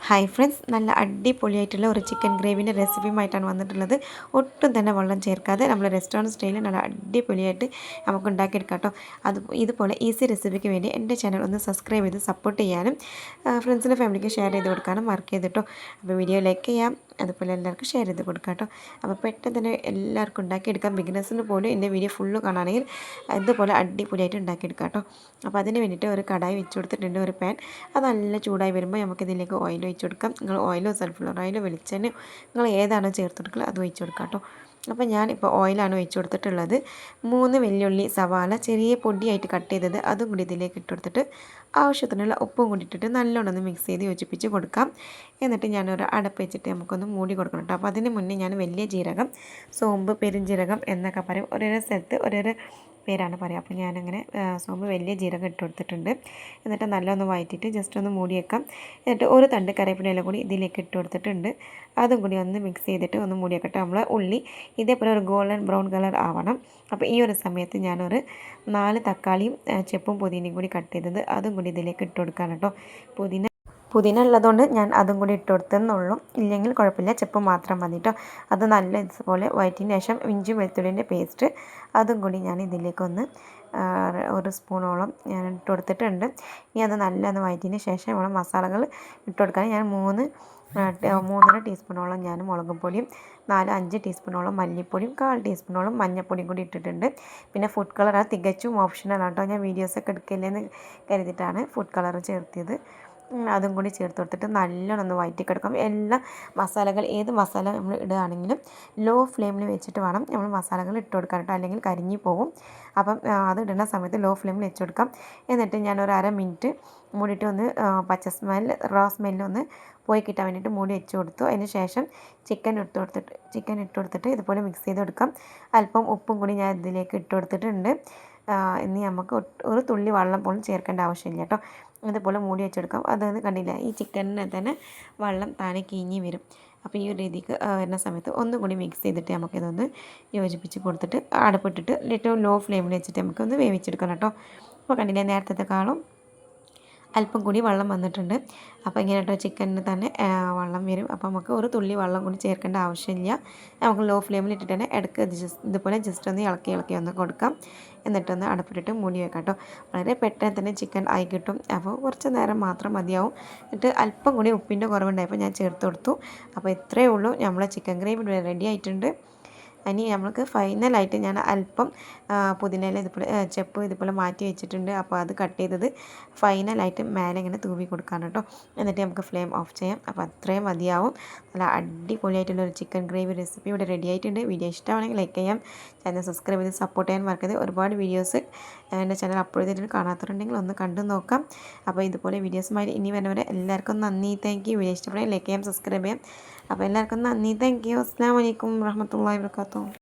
Hi friends, നല്ല അടിപൊളിയായിട്ടുള്ള ഒരു ചിക്കൻ ഗ്രേവിൻ്റെ റെസിപ്പിയുമായിട്ടാണ് വന്നിട്ടുള്ളത്. ഒട്ടും തന്നെ വെള്ളം ചേർക്കാതെ നമ്മൾ റെസ്റ്റോറൻറ്റ് സ്റ്റൈലിൽ നല്ല അടിപൊളിയായിട്ട് നമുക്ക് ഉണ്ടാക്കിയെടുക്കാം കേട്ടോ. ഇതുപോലെ ഈസി റെസിപ്പിക്ക് വേണ്ടി എൻ്റെ ചാനൽ ഒന്ന് സബ്സ്ക്രൈബ് ചെയ്ത് സപ്പോർട്ട് ചെയ്യാനും ഫ്രണ്ട്സിൻ്റെ ഫാമിലിക്ക് ഷെയർ ചെയ്ത് കൊടുക്കാനും മറക്കരുത് കേട്ടോ. അപ്പോൾ വീഡിയോ ലൈക്ക് ചെയ്യാം, അതുപോലെ എല്ലാവർക്കും ഷെയർ ചെയ്ത് കൊടുക്കാം കേട്ടോ. അപ്പോൾ പെട്ടെന്ന് തന്നെ എല്ലാവർക്കും ഉണ്ടാക്കിയെടുക്കാം. ബിഗിനേഴ്സിന് പോലും എൻ്റെ വീഡിയോ ഫുള്ള് കാണുകയാണെങ്കിൽ ഇതുപോലെ അടിപൊളിയായിട്ട് ഉണ്ടാക്കിയെടുക്കാം കേട്ടോ. അപ്പോൾ അതിന് വേണ്ടിയിട്ട് ഒരു കടായി വെച്ച് കൊടുത്തിട്ടുണ്ട്, ഒരു പാൻ. അത് നല്ല ചൂടായി വരുമ്പോൾ നമുക്കിതിലേക്ക് ഓയിൽ ഒഴിച്ച് കൊടുക്കാം. നിങ്ങൾ ഓയിലോ സൺഫ്ലവർ ഓയിലോ വെളിച്ചെണ്ണയോ നിങ്ങൾ ഏതാണോ ചേർത്ത് കൊടുക്കുക അത് ഒഴിച്ച് കൊടുക്കാം കേട്ടോ. അപ്പോൾ ഞാനിപ്പോൾ ഓയിലാണ് ഒഴിച്ച് കൊടുത്തിട്ടുള്ളത്. 3 വെല്ലുള്ളി സവാള ചെറിയ പൊടിയായിട്ട് കട്ട് ചെയ്തത് അതും കൂടി ഇതിലേക്ക് ഇട്ട് കൊടുത്തിട്ട് ആവശ്യത്തിനുള്ള ഉപ്പും കൂടി ഇട്ടിട്ട് നല്ലോണം ഒന്ന് മിക്സ് ചെയ്ത് യോജിപ്പിച്ച് കൊടുക്കാം. എന്നിട്ട് ഞാനൊരു അടപ്പ് വെച്ചിട്ട് നമുക്കൊന്ന് മൂടി കൊടുക്കണം കേട്ടോ. അപ്പോൾ അതിന് മുന്നേ ഞാൻ വലിയ ജീരകം, സോമ്പ്, പെരുംജീരകം എന്നൊക്കെ പറയും. ഓരോരോ സ്ഥലത്ത് ഓരോരോ പേരാണ് പറയുക. അപ്പോൾ ഞാനങ്ങനെ സോമ്പ് വലിയ ജീരകം ഇട്ട് കൊടുത്തിട്ടുണ്ട്. എന്നിട്ട് നല്ലൊന്ന് വഴറ്റിയിട്ട് ജസ്റ്റ് ഒന്ന് മൂടി വെക്കാം. എന്നിട്ട് ഒരു തണ്ട് കറിവേപ്പില കൂടി ഇതിലേക്ക് ഇട്ട് കൊടുത്തിട്ടുണ്ട്. അതും കൂടി ഒന്ന് മിക്സ് ചെയ്തിട്ട് ഒന്ന് മൂടി വെക്കട്ടെ. നമ്മൾ ഉള്ളി ഇതേപോലെ ഒരു ഗോൾഡൻ ബ്രൗൺ കളർ ആവണം. അപ്പോൾ ഈ ഒരു സമയത്ത് ഞാനൊരു 4 തക്കാളിയും ചെപ്പും പുതിനയും കൂടി കട്ട് ചെയ്തത് അതും കൂടി ഇതിലേക്ക് ഇട്ട് കൊടുക്കാൻ കേട്ടോ. പുതിന ഉള്ളതുകൊണ്ട് ഞാൻ അതും കൂടി ഇട്ട് കൊടുത്തെന്നുള്ളൂ. ഇല്ലെങ്കിൽ കുഴപ്പമില്ല, ചെപ്പ് മാത്രം മതി കേട്ടോ. അത് നല്ല ഇതുപോലെ വഴറ്റിന് ശേഷം ഇഞ്ചി വെളുത്തുള്ളിൻ്റെ പേസ്റ്റ് അതും കൂടി ഞാൻ ഇതിലേക്കൊന്ന് 1 സ്പൂണോളം ഞാൻ ഇട്ട് കൊടുത്തിട്ടുണ്ട്. ഇനി അത് നല്ലൊന്ന് വഴറ്റിന് ശേഷം നമ്മൾ മസാലകൾ ഇട്ട് കൊടുക്കാൻ ഞാൻ 3.5 ടീസ്പൂണോളം ഞാൻ മുളക് പൊടിയും 4-5 ടീസ്പൂണോളം മല്ലിപ്പൊടിയും 1/4 ടീസ്പൂണോളം മഞ്ഞൾപ്പൊടിയും കൂടി ഇട്ടിട്ടുണ്ട്. പിന്നെ ഫുഡ് കളർ അത് തികച്ചും ഓപ്ഷണലാണ് കേട്ടോ. ഞാൻ വീഡിയോസൊക്കെ എടുക്കില്ലെന്ന് കരുതിയിട്ടാണ് ഫുഡ് കളർ ചേർത്തിയത്. അതും കൂടി ചേർത്ത് കൊടുത്തിട്ട് നല്ലോണം ഒന്ന് വഴറ്റിക്കെടുക്കാം. എല്ലാ മസാലകൾ ഏത് മസാല നമ്മൾ ഇടുകയാണെങ്കിലും ലോ ഫ്ലെയിമിൽ വെച്ചിട്ട് വേണം നമ്മൾ മസാലകൾ ഇട്ട് കൊടുക്കാൻ കേട്ടോ, അല്ലെങ്കിൽ കരിഞ്ഞു പോകും. അപ്പം അത് ഇടുന്ന സമയത്ത് ലോ ഫ്ലെയിമിൽ വെച്ച് കൊടുക്കാം. എന്നിട്ട് ഞാൻ ഒരു 1/2 മിനിറ്റ് മൂടിയിട്ട് ഒന്ന് റോ സ്മെല്ലൊന്ന് പോയി കിട്ടാൻ വേണ്ടിയിട്ട് മൂടി വെച്ച് കൊടുത്തു. അതിന് ശേഷം ചിക്കൻ ഇട്ട് കൊടുത്തിട്ട് ഇതുപോലെ മിക്സ് ചെയ്ത് കൊടുക്കാം. അല്പം ഉപ്പും കൂടി ഞാൻ ഇതിലേക്ക് ഇട്ട് കൊടുത്തിട്ടുണ്ട്. ഇനി നമുക്ക് ഒരു തുള്ളി വെള്ളം പോലും ചേർക്കേണ്ട ആവശ്യമില്ല കേട്ടോ. ഇതുപോലെ മൂടി വെച്ചെടുക്കാം. അതൊന്ന് കണ്ടില്ല, ഈ ചിക്കനിനെ തന്നെ വെള്ളം താനെ കിഞ്ഞി വരും. അപ്പോൾ ഈ ഒരു രീതിക്ക് വരുന്ന സമയത്ത് ഒന്നും കൂടി മിക്സ് ചെയ്തിട്ട് നമുക്കിതൊന്ന് യോജിപ്പിച്ച് കൊടുത്തിട്ട് അടുപ്പിട്ടിട്ട് ഏറ്റവും ലോ ഫ്ലെയിമിൽ വെച്ചിട്ട് നമുക്കൊന്ന് വേവിച്ചെടുക്കണം കേട്ടോ. അപ്പോൾ കണ്ടില്ലേ, നേരത്തേക്കാളും അല്പം കൂടി വെള്ളം വന്നിട്ടുണ്ട്. അപ്പോൾ ഇങ്ങനെ കേട്ടോ ചിക്കനിന് തന്നെ വെള്ളം വരും. അപ്പോൾ നമുക്ക് ഒരു തുള്ളി വെള്ളം കൂടി ചേർക്കേണ്ട ആവശ്യമില്ല. നമുക്ക് ലോ ഫ്ലെയിമിൽ ഇട്ടിട്ട് തന്നെ ഇടയ്ക്ക് ഇതുപോലെ ജസ്റ്റ് ഒന്ന് ഇളക്കി ഒന്ന് കൊടുക്കാം. എന്നിട്ടൊന്ന് അടുപ്പിട്ടിട്ട് മൂടി വെക്കാം കേട്ടോ. വളരെ പെട്ടെന്ന് തന്നെ ചിക്കൻ ആയി കിട്ടും. അപ്പോൾ കുറച്ച് നേരം മാത്രം മതിയാവും. എന്നിട്ട് അല്പം കൂടി ഉപ്പിൻ്റെ കുറവുണ്ടായപ്പോൾ ഞാൻ ചേർത്ത് കൊടുത്തു. അപ്പോൾ ഇത്രയേ ഉള്ളൂ, നമ്മളെ ചിക്കൻ ഗ്രേവി റെഡി ആയിട്ടുണ്ട്. ഇനി നമ്മൾക്ക് ഫൈനലായിട്ട് ഞാൻ അല്പം പുതിനയില ചെപ്പ് ഇതുപോലെ മാറ്റി വെച്ചിട്ടുണ്ട്. അപ്പോൾ അത് കട്ട് ചെയ്തത് ഫൈനലായിട്ട് മേലെ ഇങ്ങനെ തൂവി കൊടുക്കാൻ കേട്ടോ. എന്നിട്ട് നമുക്ക് ഫ്ലെയിം ഓഫ് ചെയ്യാം. അപ്പോൾ അത്രയും മതിയാവും. നല്ല അടിപൊളിയായിട്ടുള്ളൊരു ചിക്കൻ ഗ്രേവി റെസിപ്പി ഇവിടെ റെഡി ആയിട്ടുണ്ട്. വീഡിയോ ഇഷ്ടമാണെങ്കിൽ ലൈക്ക് ചെയ്യാം, ചാനൽ സബ്സ്ക്രൈബ് ചെയ്ത് സപ്പോർട്ട് ചെയ്യാൻ മറക്കരുത്. ഒരുപാട് വീഡിയോസ് എൻ്റെ ചാനൽ അപ്ലോഡ് ചെയ്തിട്ട് കാണാത്തവരുണ്ടെങ്കിൽ ഒന്ന് കണ്ടു നോക്കാം. അപ്പോൾ ഇതുപോലെ വീഡിയോസുമായി ഇനി വരുന്നവരെ എല്ലാവർക്കും നന്ദി, താങ്ക് യു. വീഡിയോ ഇഷ്ടപ്പെടുകയും ലൈക്ക് ചെയ്യാം, സബ്സ്ക്രൈബ് ചെയ്യാം. അപ്പോൾ എല്ലാവർക്കും നന്ദി, താങ്ക് യു. അസ്സലാമു അലൈക്കും വറഹ്മത്തുള്ളാഹി വബറകാതുഹു.